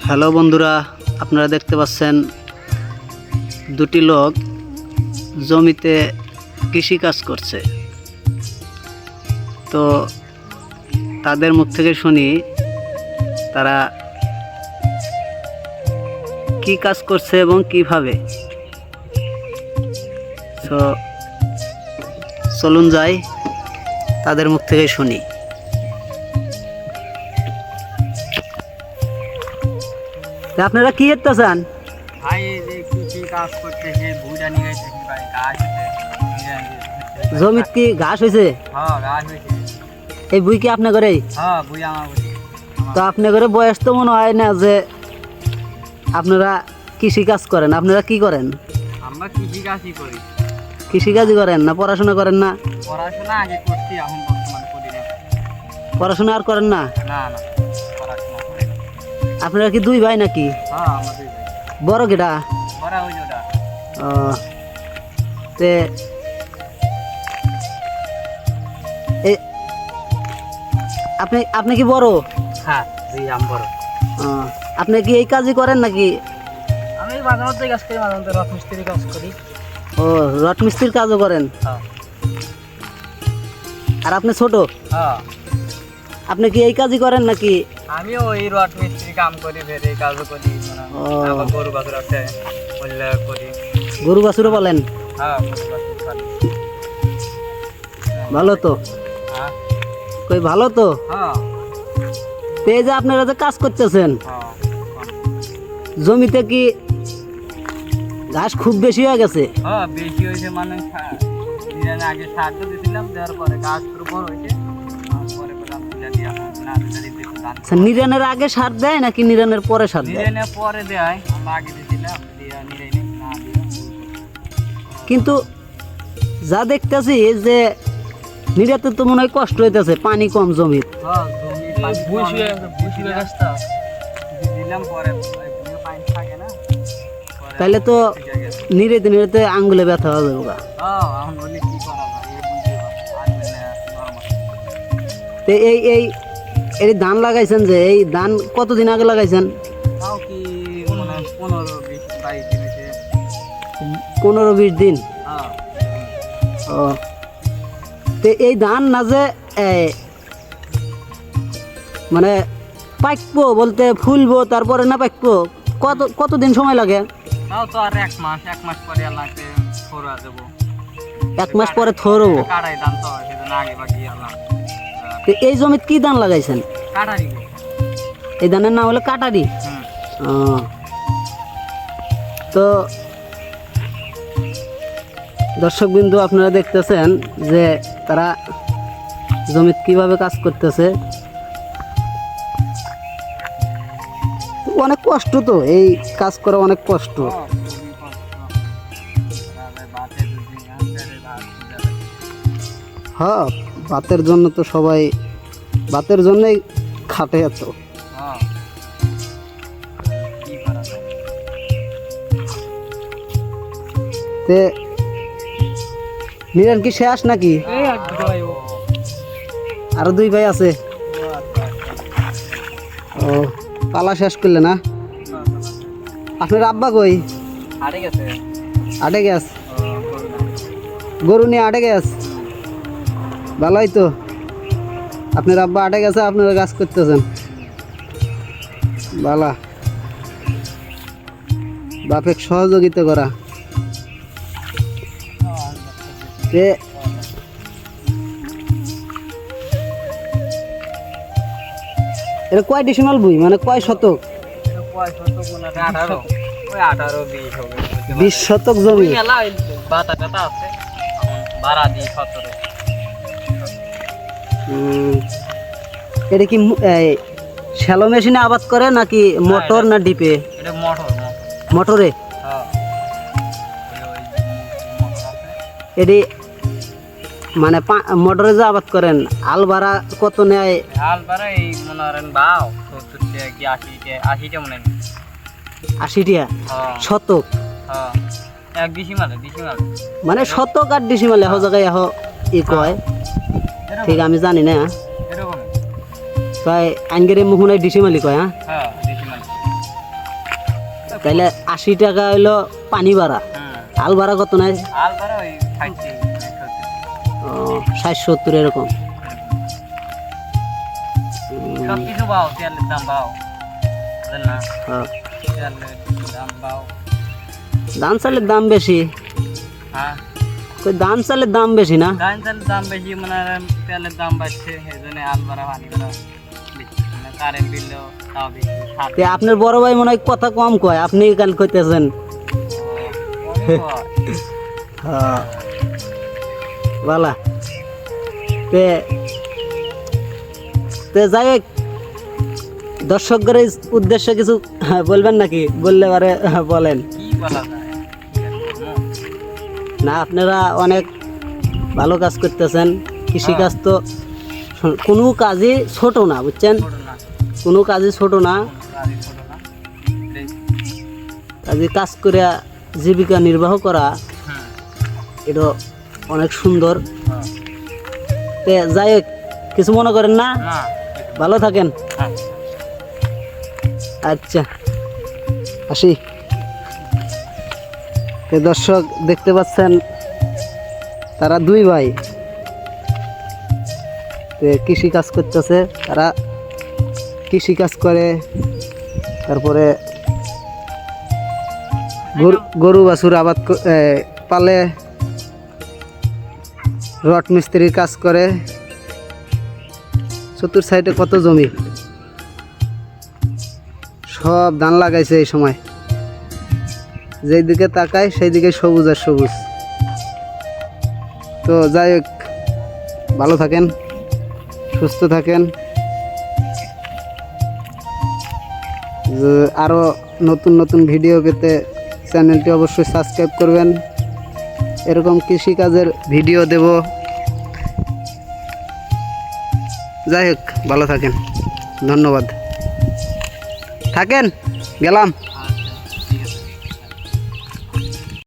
Hello বন্ধুরা, আপনারা দেখতে পাচ্ছেন দুটি লোক জমিতে কৃষি কাজ করছে। তো তাদের মুখ থেকে শুনি তারা কি কাজ করছে এবং কিভাবে। তো চলুন যাই, তাদের মুখ থেকে শুনি। আপনারা কি করতেছেন? ভাই যে কি কাজ করতেছে বুড়া নিয়ে থাকি ভাই গাছ জমিত কি ঘাস হয়েছে? হ্যাঁ গাছ হয়েছে। এই বুই কি আপনি করে? হ্যাঁ বুই আমার বলি। তো আপনি করে বয়স তো মনে হয় না যে আপনারা কৃষি কাজ করেন। আপনারা কি করেন? আমরা কৃষি কাজই করি। কৃষি কাজই করেন না পড়াশোনা করেন না? পড়াশোনা আগে করছি, এখন বর্তমানে করি না। পড়াশোনা আর করেন না? না না পড়াশোনা করি না। আপনারা কি দুই ভাই নাকি? হ্যাঁ আমাদের ভাই বড় কেটা? পড়া হইল ওটা। ও, তে এই আপনি আপনি কি বড়? হ্যাঁ দুই আম বড়। ও, আপনি কি এই কাজই করেন নাকি? আমি মাঝে মধ্যে কাজ করি, মাঝে মধ্যে রথ মিস্ত্রি কাজ করি। ও, রড মিস্ত্রির কাজও করেন? হ্যাঁ। আর আপনি ছোট? হ্যাঁ আপনি কি এই কাজই করেন নাকি? আমিও ওই রথ মিস্ত্রি কাম করি, ফের এই কাজও করি। ও। আবার গরু বাছুর আছে ওইগুলা করি। গরু বাছুরও বলেন? হ্যাঁ গরু বাছুর পালি। ভালো তো। হ্যাঁ কই ভালো তো। হ্যাঁ তো এই যে আপনারা যে কাজ করতেছেন হ্যাঁ জমিতে কি ঘাস খুব বেশি হয়ে গেছে? হ্যাঁ বেশি হয়েছে মানে দিনের আগে সার তো দিয়েছিলাম, দেওয়ার পরে গাছ পুরো বড় হয়েছে। পরে বললাম পূজা দিয়ে না দিতে ধান আচ্ছা, নিরানের আগে সার দেয় নাকি নিরানের পরে সার দেয়? নিরেনে পরে দেয়, আমরা আগে দিয়েছিলাম দিয়ে নিরেনে না দিয়ে। কিন্তু যা দেখতেছি যে নিরাতে তো মনে হয় কষ্ট হইতেছে, পানি কম জমির। হ্যাঁ জমি পানি বুঝিয়ে রাস্তা দিলাম পরে পানি থাকে না। পরে তাইলে তো ঠিক আছে। নিরেতে নিরেতে আঙ্গুলে ব্যথা হয়ে যাবে গা। হ্যাঁ এখন বলি কি করা যায়, এই বুঝিয়ে আসবে না নরমাল। তো এই এই ধান লাগাইছেন যে, এই ধান কতদিন আগে লাগাইছেন? তাও কি মনে হয় 15-20-22 দিন হয়েছে। 15-20 দিন? হ্যাঁ ও, তো এই ধান না যে মানে পাকবো বলতে ফুলবো তারপরে না পাকবো, কতদিন সময় লাগে? তাও তো আর এক মাস পরে আল্লাহকে ফোরা দেবো। 1 মাস পরে থরবো? কাটাই ধান তো সেজন্য আগে বাকি আল্লাহ তো এই জমিতে কি ধান লাগাইছেন? কাটা দিব। এই ধানের নাম হলো কাটারি। ও, তো দর্শকবিন্দু আপনারা দেখতেছেন যে তারা জমিতে কিভাবে কাজ করতেছে। অনেক কষ্ট তো, এই কাজ করা অনেক কষ্ট। হ্যাঁ, ভাতের জন্য তো সবাই ভাতের জন্যই খাটে এত। তে নিরান কি শেষ নাকি? আরো 2 ভাই আছে? ও, পালা শেষ করলে না? আপনার আব্বা কই? হাটে গেছে। আটে গেছ? গরু নিয়ে আটে গেছ? ভালোই তো, আপনার আব্বা আটে গেছে, আপনারা কাজ করতেছেন। ভালা, বাপের সহযোগিতা করা। এটা কয় ডিসিমাল বুই, মানে কয় শতক? 20 শতক জমি। এটা কি শ্যালো মেশিনে আবাদ করে নাকি মোটর না ডিপে? মোটরে। এটি মানে মোটরে যে আবাদ করেন, আল ভাড়া কত নেয়? হাল পারা এই মনে করেন বাও 70 টাকা কি 80 টা মনে হয়। 80 টাকা শতক? হ্যাঁ এক ডিসিমাল মানে শতক আর ডিসিমালে হো জায়গায় হো ই কয়, ঠিক আমি জানি না। এরকম তাই আঙ্গেরে মুহুনাই ডিসিমালি কয়? হ্যাঁ হ্যাঁ ডিসিমাল। তাইলে 80 টাকা হইলো পানি ভাড়া, আল ভাড়া কত নাই? আল ভাড়া ওই 60 60-70 এরকম। সব কিছু বাও, তেলের দাম বাও, বুঝলেন না? হ্যাঁ, তেলের দাম বাও। ধান চালের দাম বেশি, হ্যাঁ, কই ধান চালের দাম বেশি না? ধান চালের দাম বেশি, মানে তেলের দাম বাড়ছে, এই জন্য আল ভাড়া পানি ভাড়া বেশি, মানে কারেন্ট বিলও তাও বেশি। তে আপনার বড় ভাই মনে হয় কথা কম কয়, আপনি কাল কইতেছেন। হ্যাঁ, বালা। তে তে যাই হোক, দর্শকদের উদ্দেশ্যে কিছু বলবেন নাকি? বললে পারে বলেন। কি বলা যায়? না, আপনারা অনেক ভালো কাজ করতেছেন। কৃষিকাজ তো কোনো কাজই ছোট না, বুঝছেন? ছোট না, কোনো কাজই ছোট না। কাজই ছোট না। কাজে কাজ করে জীবিকা নির্বাহ করা, হুম, এটা অনেক সুন্দর। হ্যাঁ। তে যাই হোক, কিছু মনে করেন না, না, ভালো থাকেন। হ্যাঁ। আচ্ছা, আসি। তো দর্শক দেখতে পাচ্ছেন, তারা দুই ভাই কৃষি কাজ করতেছে। তারা কৃষি কাজ করে, তারপরে গরু বাছুর আবাদ পালে, রড মিস্ত্রির কাজ করে। চতুর সাইডে কত জমি, সব ধান লাগাইছে এই সময়। যেই দিকে তাকায় সেই দিকে সবুজ আর সবুজ। তো যাই হোক, ভালো থাকেন, সুস্থ থাকেন। আরও নতুন নতুন ভিডিও পেতে চ্যানেলটি অবশ্যই সাবস্ক্রাইব করবেন। এরকম কৃষিকাজের ভিডিও দেব। যাই হোক, ভালো থাকেন, ধন্যবাদ। থাকেন, গেলাম।